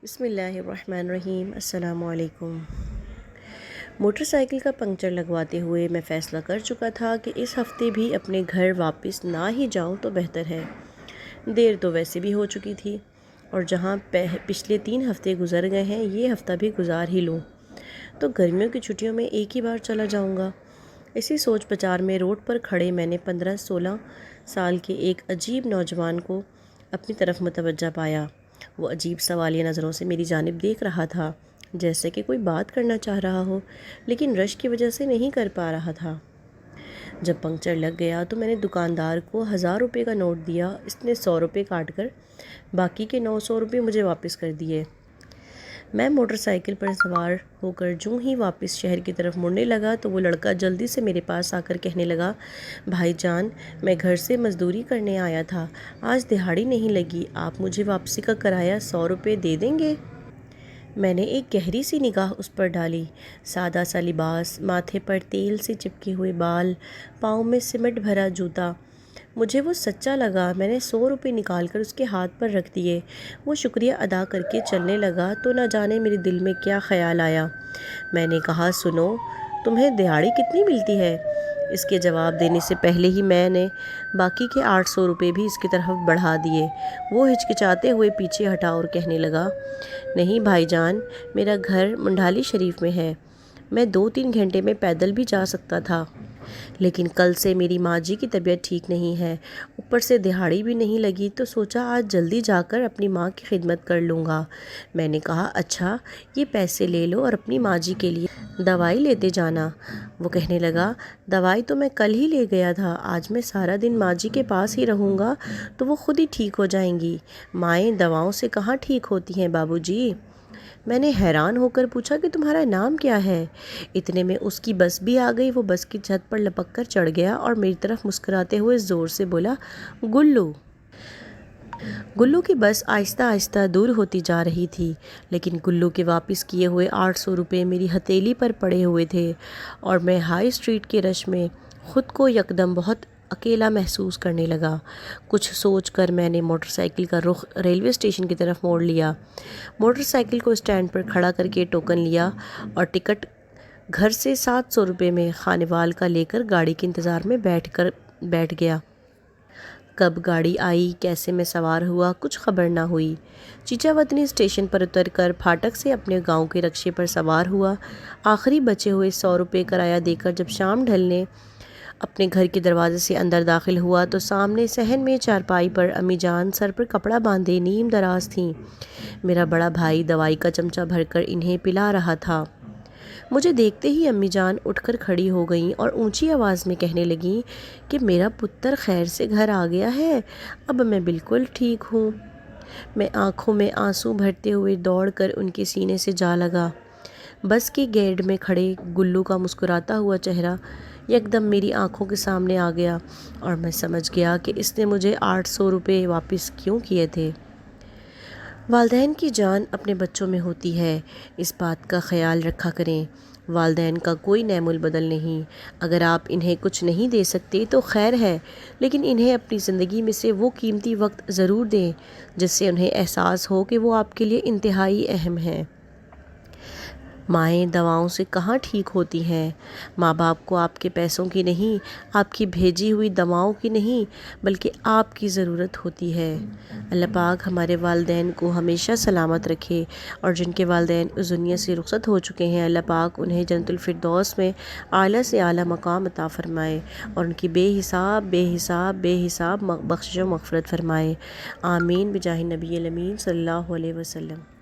بسم اللہ الرحمن الرحیم۔ السلام علیکم۔ موٹر سائیکل کا پنکچر لگواتے ہوئے میں فیصلہ کر چکا تھا کہ اس ہفتے بھی اپنے گھر واپس نہ ہی جاؤں تو بہتر ہے۔ دیر تو ویسے بھی ہو چکی تھی اور جہاں پچھلے 3 ہفتے گزر گئے ہیں یہ ہفتہ بھی گزار ہی لوں تو گرمیوں کی چھٹیوں میں ایک ہی بار چلا جاؤں گا۔ اسی سوچ بچار میں روڈ پر کھڑے میں نے 15-16 سال کے ایک عجیب نوجوان کو اپنی طرف متوجہ پایا۔ وہ عجیب سوالیہ نظروں سے میری جانب دیکھ رہا تھا، جیسے کہ کوئی بات کرنا چاہ رہا ہو لیکن رش کی وجہ سے نہیں کر پا رہا تھا۔ جب پنکچر لگ گیا تو میں نے دکاندار کو 1000 روپے کا نوٹ دیا۔ اس نے 100 روپے کاٹ کر باقی کے 900 روپے مجھے واپس کر دیے۔ میں موٹر سائیکل پر سوار ہو کر جوں ہی واپس شہر کی طرف مڑنے لگا تو وہ لڑکا جلدی سے میرے پاس آ کر کہنے لگا، بھائی جان، میں گھر سے مزدوری کرنے آیا تھا، آج دہاڑی نہیں لگی، آپ مجھے واپسی کا کرایہ 100 روپے دے دیں گے؟ میں نے ایک گہری سی نگاہ اس پر ڈالی۔ سادہ سا لباس، ماتھے پر تیل سے چپکے ہوئے بال، پاؤں میں سیمنٹ بھرا جوتا، مجھے وہ سچا لگا۔ میں نے 100 روپے نکال کر اس کے ہاتھ پر رکھ دیے۔ وہ شکریہ ادا کر کے چلنے لگا تو نہ جانے میرے دل میں کیا خیال آیا۔ میں نے کہا، سنو، تمہیں دہاڑی کتنی ملتی ہے؟ اس کے جواب دینے سے پہلے ہی میں نے باقی کے 800 روپے بھی اس کی طرف بڑھا دیے۔ وہ ہچکچاتے ہوئے پیچھے ہٹا اور کہنے لگا، نہیں بھائی جان، میرا گھر منڈھالی شریف میں ہے، میں 2-3 گھنٹے میں پیدل بھی جا سکتا تھا، لیکن کل سے میری ماں جی کی طبیعت ٹھیک نہیں ہے، اوپر سے دہاڑی بھی نہیں لگی تو سوچا آج جلدی جا کر اپنی ماں کی خدمت کر لوں گا۔ میں نے کہا، اچھا، یہ پیسے لے لو اور اپنی ماں جی کے لیے دوائی لیتے جانا۔ وہ کہنے لگا، دوائی تو میں کل ہی لے گیا تھا، آج میں سارا دن ماں جی کے پاس ہی رہوں گا تو وہ خود ہی ٹھیک ہو جائیں گی، مائیں دواؤں سے کہاں ٹھیک ہوتی ہیں بابو جی۔ میں نے حیران ہو کر پوچھا کہ تمہارا نام کیا ہے؟ اتنے میں اس کی بس بھی آ گئی۔ وہ بس کی چھت پر لپک کر چڑھ گیا اور میری طرف مسکراتے ہوئے زور سے بولا، گلو۔ گلو کی بس آہستہ آہستہ دور ہوتی جا رہی تھی، لیکن گلو کے واپس کیے ہوئے 800 روپے میری ہتھیلی پر پڑے ہوئے تھے اور میں ہائی اسٹریٹ کے رش میں خود کو یکدم بہت اکیلا محسوس کرنے لگا۔ کچھ سوچ کر میں نے موٹر سائیکل کا رخ ریلوے اسٹیشن کی طرف موڑ لیا۔ موٹر سائیکل کو اسٹینڈ پر کھڑا کر کے ٹوکن لیا اور ٹکٹ گھر سے 700 روپے میں خانیوال کا لے کر گاڑی کے انتظار میں بیٹھ گیا۔ کب گاڑی آئی، کیسے میں سوار ہوا، کچھ خبر نہ ہوئی۔ چیچا وطنی اسٹیشن پر اتر کر پھاٹک سے اپنے گاؤں کے رکشے پر سوار ہوا۔ آخری بچے ہوئے 100 روپے کرایہ دے کر جب شام ڈھلنے اپنے گھر کے دروازے سے اندر داخل ہوا تو سامنے صحن میں چارپائی پر امی جان سر پر کپڑا باندھے نیم دراز تھیں۔ میرا بڑا بھائی دوائی کا چمچہ بھر کر انہیں پلا رہا تھا۔ مجھے دیکھتے ہی امی جان اٹھ کر کھڑی ہو گئیں اور اونچی آواز میں کہنے لگیں کہ میرا پتر خیر سے گھر آ گیا ہے، اب میں بالکل ٹھیک ہوں۔ میں آنکھوں میں آنسو بھرتے ہوئے دوڑ کر ان کے سینے سے جا لگا۔ بس کے گیٹ میں کھڑے گلو کا مسکراتا ہوا چہرہ یکدم میری آنکھوں کے سامنے آ گیا اور میں سمجھ گیا کہ اس نے مجھے 800 روپے واپس کیوں کیے تھے۔ والدین کی جان اپنے بچوں میں ہوتی ہے، اس بات کا خیال رکھا کریں۔ والدین کا کوئی نعم البدل نہیں، اگر آپ انہیں کچھ نہیں دے سکتے تو خیر ہے، لیکن انہیں اپنی زندگی میں سے وہ قیمتی وقت ضرور دیں جس سے انہیں احساس ہو کہ وہ آپ کے لیے انتہائی اہم ہیں۔ مائیں دواؤں سے کہاں ٹھیک ہوتی ہیں۔ ماں باپ کو آپ کے پیسوں کی نہیں، آپ کی بھیجی ہوئی دواؤں کی نہیں، بلکہ آپ کی ضرورت ہوتی ہے۔ اللہ پاک ہمارے والدین کو ہمیشہ سلامت رکھے اور جن کے والدین اس دنیا سے رخصت ہو چکے ہیں اللہ پاک انہیں جنت الفردوس میں اعلیٰ سے اعلیٰ مقام عطا فرمائے اور ان کی بے حساب بخشش و مغفرت فرمائے۔ آمین بجاہ نبی الامین صلی اللہ علیہ وسلم۔